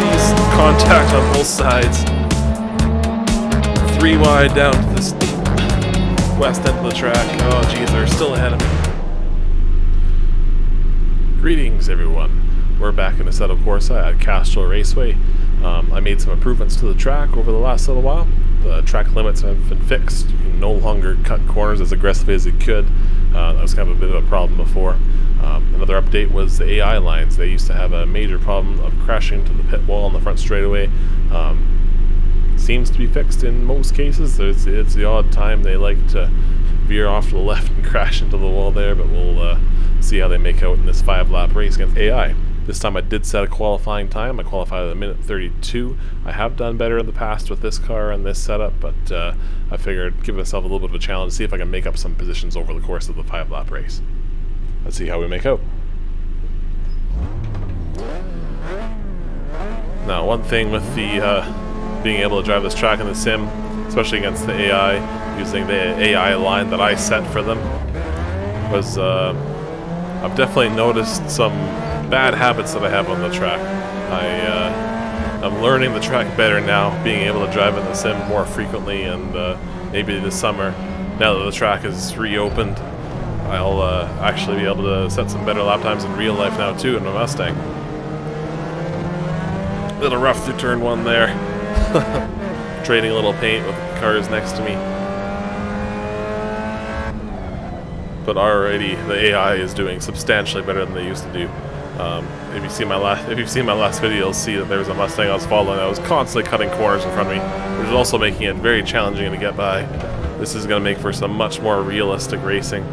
Jeez, contact on both sides. 3 wide down to this west end of the track. Oh geez, they're still ahead of me. Greetings everyone. We're back in Assetto Corsa at Castrol Raceway. I made some improvements to the track over the last little while. The track limits have been fixed. You can no longer cut corners as aggressively as you could. That was kind of a bit of a problem before. Another update was the AI lines. They used to have a major problem of crashing into the pit wall on the front straightaway. Seems to be fixed in most cases. It's the odd time they like to veer off to the left and crash into the wall there, but we'll see how they make out in this 5-lap race against AI. This time I did set a qualifying time. I qualified at a minute 32. I have done better in the past with this car and this setup, but I figured give myself a little bit of a challenge, see if I can make up some positions over the course of the 5-lap race. Let's see how we make out. Now, one thing with the being able to drive this track in the sim, especially against the AI, using the AI line that I set for them, was I've definitely noticed some bad habits that I have on the track. I'm learning the track better now, being able to drive in the sim more frequently, and maybe this summer, now that the track is reopened, I'll actually be able to set some better lap times in real life now too in my Mustang. A little rough through turn 1 there. Trading a little paint with the cars next to me. But already the AI is doing substantially better than they used to do. If you've seen my last video, you'll see that there was a Mustang I was following. I was constantly cutting corners in front of me, which is also making it very challenging to get by. This is going to make for some much more realistic racing.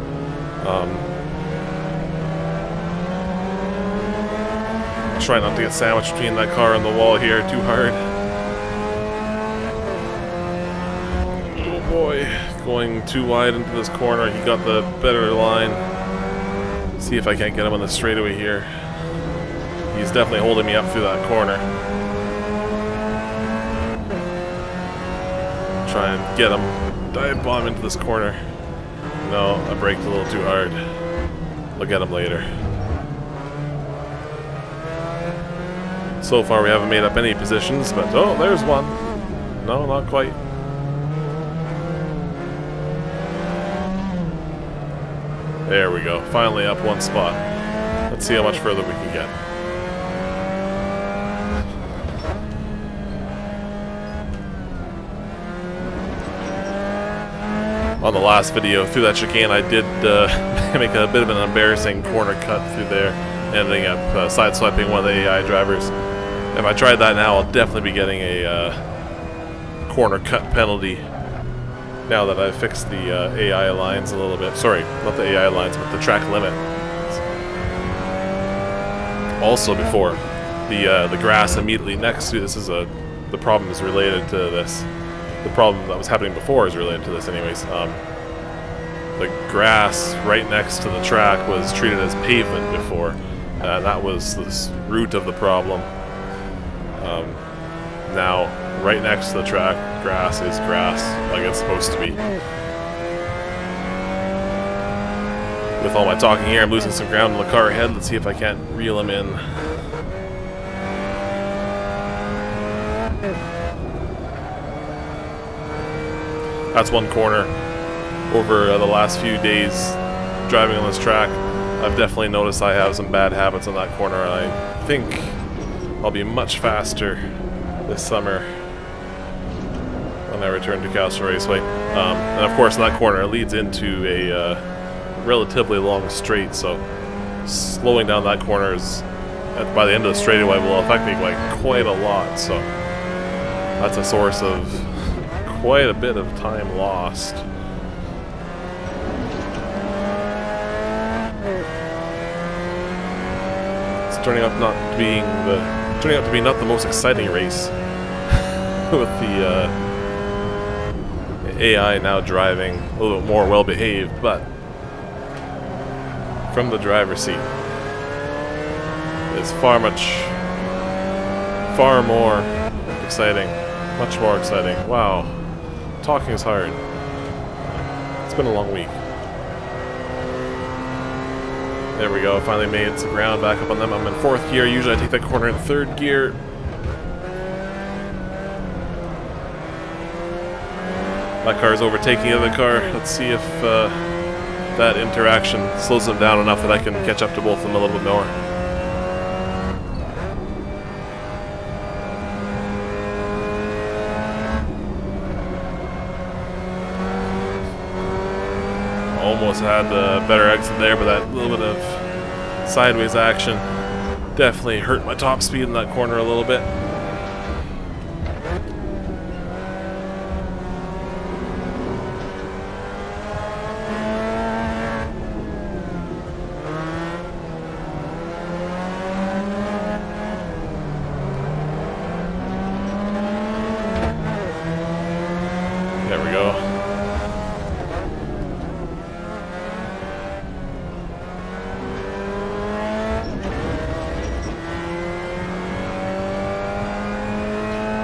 Try not to get sandwiched between that car and the wall here too hard. Oh boy, going too wide into this corner. He got the better line. See if I can't get him on the straightaway here. He's definitely holding me up through that corner. Try and get him. Dive bomb into this corner. No, I braked a little too hard. I'll get him later. So far we haven't made up any positions, but oh, there's one. No, not quite. There we go. Finally up one spot. Let's see how much further we can get. On the last video, through that chicane, I did make a bit of an embarrassing corner cut through there, ending up sideswiping one of the AI drivers. If I tried that now, I'll definitely be getting a corner cut penalty now that I've fixed the AI lines a little bit. Sorry, not the AI lines, but the track limit. Also before, the grass immediately next to this is the problem is related to this. The problem that was happening before is related to this anyways. The grass right next to the track was treated as pavement before, and that was the root of the problem. Now, right next to the track, grass is grass, like it's supposed to be. With all my talking here, I'm losing some ground on the car ahead. Let's see if I can't reel him in. That's one corner. Over the last few days driving on this track, I've definitely noticed I have some bad habits on that corner, and I think I'll be much faster this summer when I return to Castrol Raceway. And of course, in that corner, it leads into a relatively long straight, so slowing down that corner is, by the end of the straightaway, will affect me like quite a lot. So that's a source of quite a bit of time lost. It's turning out to be not the most exciting race with the AI now driving a little bit more well behaved, but from the driver's seat is far more exciting, much more exciting. Wow, talking is hard. It's been a long week. There we go, finally made some ground back up on them. I'm in 4th gear. Usually I take that corner in 3rd gear. My car is overtaking the other car. Let's see if that interaction slows them down enough that I can catch up to both of them a little bit more. Almost had a better exit there, but that little bit of sideways action definitely hurt my top speed in that corner a little bit. There we go.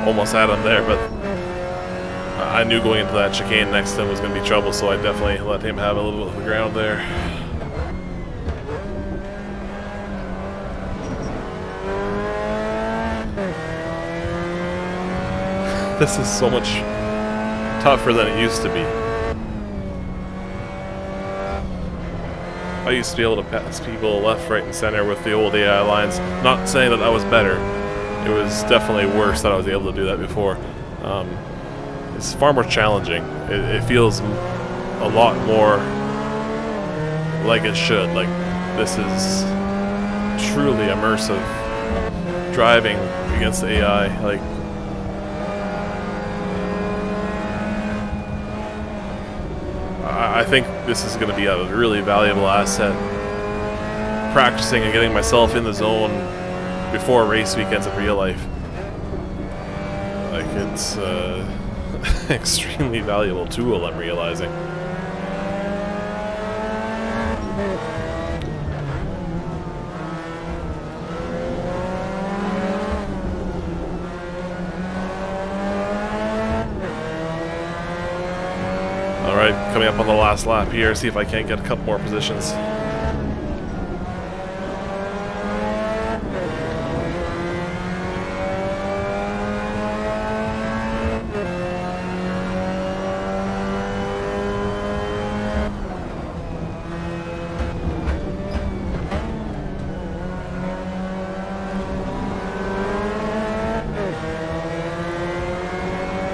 Almost had him there, but I knew going into that chicane next to him was going to be trouble, so I definitely let him have a little bit of the ground there. This is so much tougher than it used to be. I used to be able to pass people left, right, and center with the old AI lines. Not saying that I was better. It was definitely worse that I was able to do that before. It's far more challenging. It feels a lot more like it should. Like, this is truly immersive driving against the AI. Like, I think this is going to be a really valuable asset. Practicing and getting myself in the zone before race weekends in real life. Like, it's extremely valuable tool, I'm realizing. Alright, coming up on the last lap here, see if I can't get a couple more positions.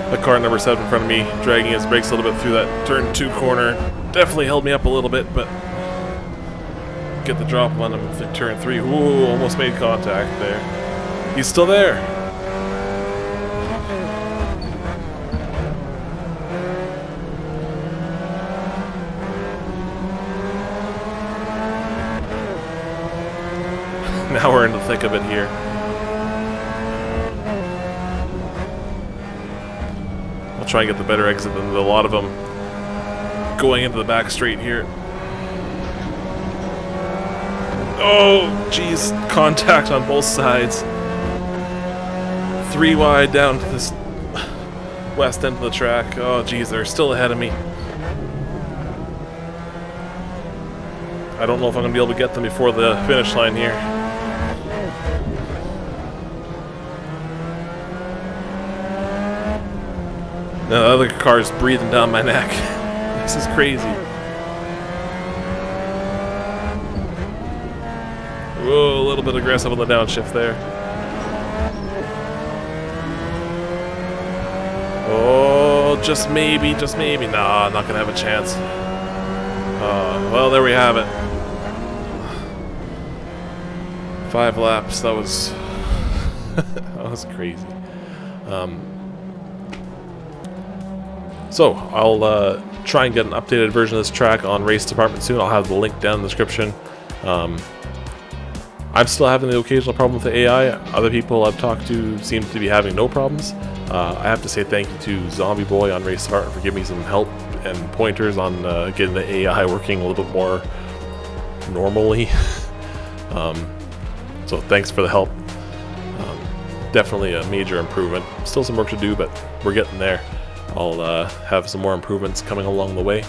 The car number 7 in front of me, dragging his brakes a little bit through that turn 2 corner. Definitely held me up a little bit, but get the drop on him for turn 3. Ooh, almost made contact there. He's still there. Now we're in the thick of it here. Try and get the better exit than a lot of them going into the back straight here. Oh, geez, contact on both sides. 3 wide down to this west end of the track. Oh, geez, they're still ahead of me. I don't know if I'm going to be able to get them before the finish line here. Now the other car's breathing down my neck. This is crazy. Whoa, a little bit aggressive on the downshift there. Oh, just maybe, just maybe. Nah, I'm not gonna have a chance. Well, there we have it. 5 laps. That was that was crazy. So I'll try and get an updated version of this track on Race Department soon. I'll have the link down in the description. I'm still having the occasional problem with the AI. Other people I've talked to seem to be having no problems. I have to say thank you to Zombie Boy on Race Department for giving me some help and pointers on getting the AI working a little bit more normally. So thanks for the help. Definitely a major improvement. Still some work to do, but we're getting there. I'll have some more improvements coming along the way.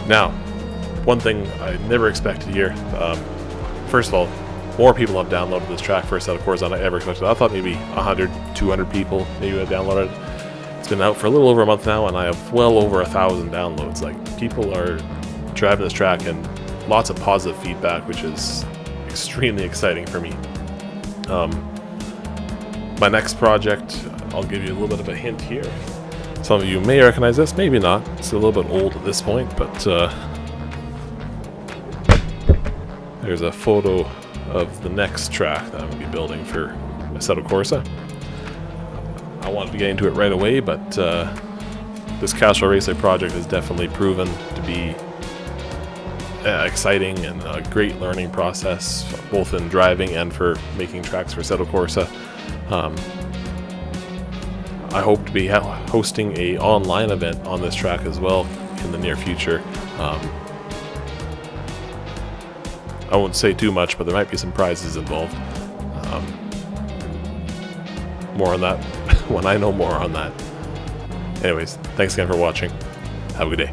Now, one thing I never expected here. First of all, more people have downloaded this track for a set of cores than I ever expected. I thought maybe 100, 200 people maybe had downloaded it. It's been out for a little over a month now, and I have well over 1,000 downloads. Like, people are driving this track, and lots of positive feedback, which is extremely exciting for me. My next project, I'll give you a little bit of a hint here. Some of you may recognize this, maybe not. It's a little bit old at this point, but there's a photo of the next track that I'm going to be building for Assetto Corsa. I wanted to get into it right away, but this Castrol Raceway project has definitely proven to be exciting and a great learning process, both in driving and for making tracks for Assetto Corsa. I hope to be hosting a online event on this track as well in the near future. I won't say too much, but there might be some prizes involved. More on that when I know more on that. Anyways, thanks again for watching. Have a good day.